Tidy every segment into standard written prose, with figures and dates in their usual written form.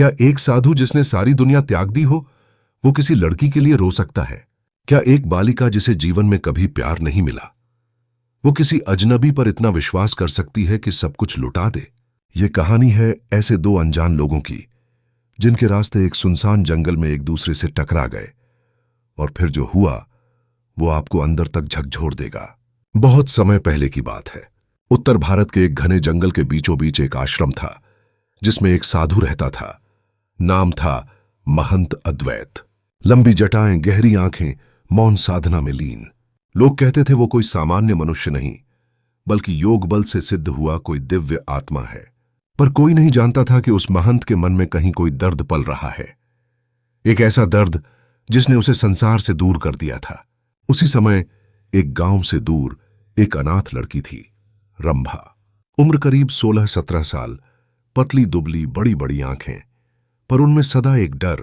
क्या एक साधु जिसने सारी दुनिया त्याग दी हो, वो किसी लड़की के लिए रो सकता है? क्या एक बालिका जिसे जीवन में कभी प्यार नहीं मिला, वो किसी अजनबी पर इतना विश्वास कर सकती है कि सब कुछ लुटा दे? ये कहानी है ऐसे दो अनजान लोगों की, जिनके रास्ते एक सुनसान जंगल में एक दूसरे से टकरा गए, और फिर जो हुआ वो आपको अंदर तक झकझोर देगा। बहुत समय पहले की बात है। उत्तर भारत के एक घने जंगल के बीचों बीच एक आश्रम था, जिसमें एक साधु रहता था। नाम था महंत अद्वैत। लंबी जटाएं, गहरी आंखें, मौन साधना में लीन। लोग कहते थे वो कोई सामान्य मनुष्य नहीं, बल्कि योग बल से सिद्ध हुआ कोई दिव्य आत्मा है। पर कोई नहीं जानता था कि उस महंत के मन में कहीं कोई दर्द पल रहा है, एक ऐसा दर्द जिसने उसे संसार से दूर कर दिया था। उसी समय एक गांव से दूर एक अनाथ लड़की थी, रंभा। उम्र करीब 16-17 साल, पतली दुबली, बड़ी बड़ी आंखें, पर उनमें सदा एक डर,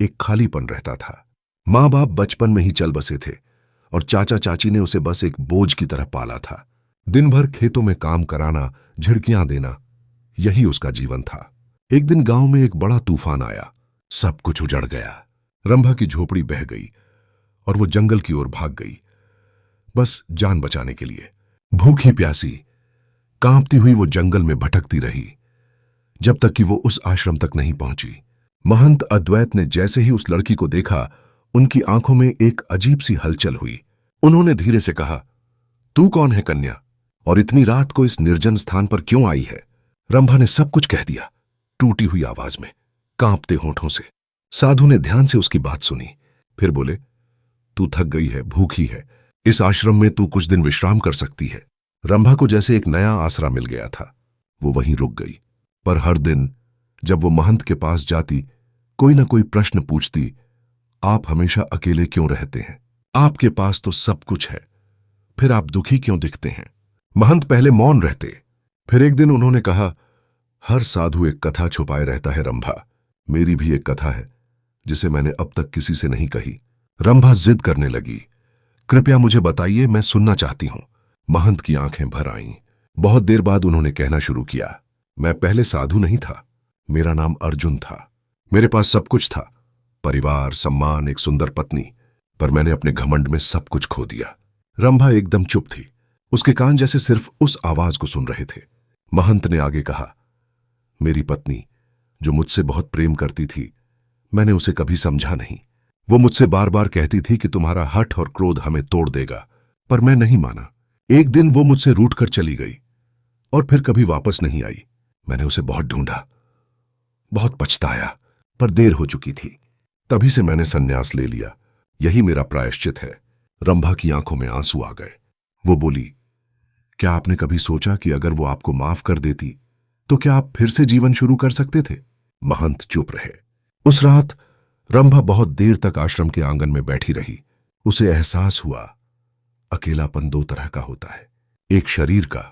एक खालीपन रहता था। माँ बाप बचपन में ही चल बसे थे और चाचा चाची ने उसे बस एक बोझ की तरह पाला था। दिन भर खेतों में काम कराना, झिड़कियां देना, यही उसका जीवन था। एक दिन गांव में एक बड़ा तूफान आया, सब कुछ उजड़ गया। रंभा की झोपड़ी बह गई और वो जंगल की ओर भाग गई, बस जान बचाने के लिए। भूखी प्यासी, कांपती हुई वो जंगल में भटकती रही, जब तक कि वो उस आश्रम तक नहीं पहुंची। महंत अद्वैत ने जैसे ही उस लड़की को देखा, उनकी आंखों में एक अजीब सी हलचल हुई। उन्होंने धीरे से कहा, तू कौन है कन्या, और इतनी रात को इस निर्जन स्थान पर क्यों आई है? रंभा ने सब कुछ कह दिया, टूटी हुई आवाज में, कांपते होठों से। साधु ने ध्यान से उसकी बात सुनी, फिर बोले, तू थक गई है, भूखी है, इस आश्रम में तू कुछ दिन विश्राम कर सकती है। रंभा को जैसे एक नया आसरा मिल गया था। वो वहीं रुक गई। पर हर दिन जब वो महंत के पास जाती, कोई ना कोई प्रश्न पूछती, आप हमेशा अकेले क्यों रहते हैं? आपके पास तो सब कुछ है, फिर आप दुखी क्यों दिखते हैं? महंत पहले मौन रहते, फिर एक दिन उन्होंने कहा, हर साधु एक कथा छुपाए रहता है रंभा। मेरी भी एक कथा है, जिसे मैंने अब तक किसी से नहीं कही। रंभा जिद करने लगी, कृपया मुझे बताइए, मैं सुनना चाहती हूं। महंत की आंखें भर आईं। बहुत देर बाद उन्होंने कहना शुरू किया, मैं पहले साधु नहीं था, मेरा नाम अर्जुन था। मेरे पास सब कुछ था, परिवार, सम्मान, एक सुंदर पत्नी, पर मैंने अपने घमंड में सब कुछ खो दिया। रंभा एकदम चुप थी, उसके कान जैसे सिर्फ उस आवाज को सुन रहे थे। महंत ने आगे कहा, मेरी पत्नी जो मुझसे बहुत प्रेम करती थी, मैंने उसे कभी समझा नहीं। वो मुझसे बार बार कहती थी कि तुम्हारा हठ और क्रोध हमें तोड़ देगा, पर मैं नहीं माना। एक दिन वो मुझसे रूठ कर चली गई और फिर कभी वापस नहीं आई। मैंने उसे बहुत ढूंढा, बहुत पछताया, पर देर हो चुकी थी। तभी से मैंने संन्यास ले लिया, यही मेरा प्रायश्चित है। रंभा की आंखों में आंसू आ गए। वो बोली, क्या आपने कभी सोचा कि अगर वो आपको माफ कर देती तो क्या आप फिर से जीवन शुरू कर सकते थे? महंत चुप रहे। उस रात रंभा बहुत देर तक आश्रम के आंगन में बैठी रही। उसे एहसास हुआ, अकेलापन दो तरह का होता है, एक शरीर का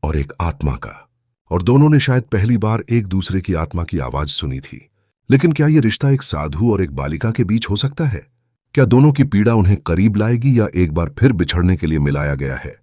और एक आत्मा का, और दोनों ने शायद पहली बार एक दूसरे की आत्मा की आवाज सुनी थी। लेकिन क्या यह रिश्ता एक साधु और एक बालिका के बीच हो सकता है? क्या दोनों की पीड़ा उन्हें करीब लाएगी या एक बार फिर बिछड़ने के लिए मिलाया गया है?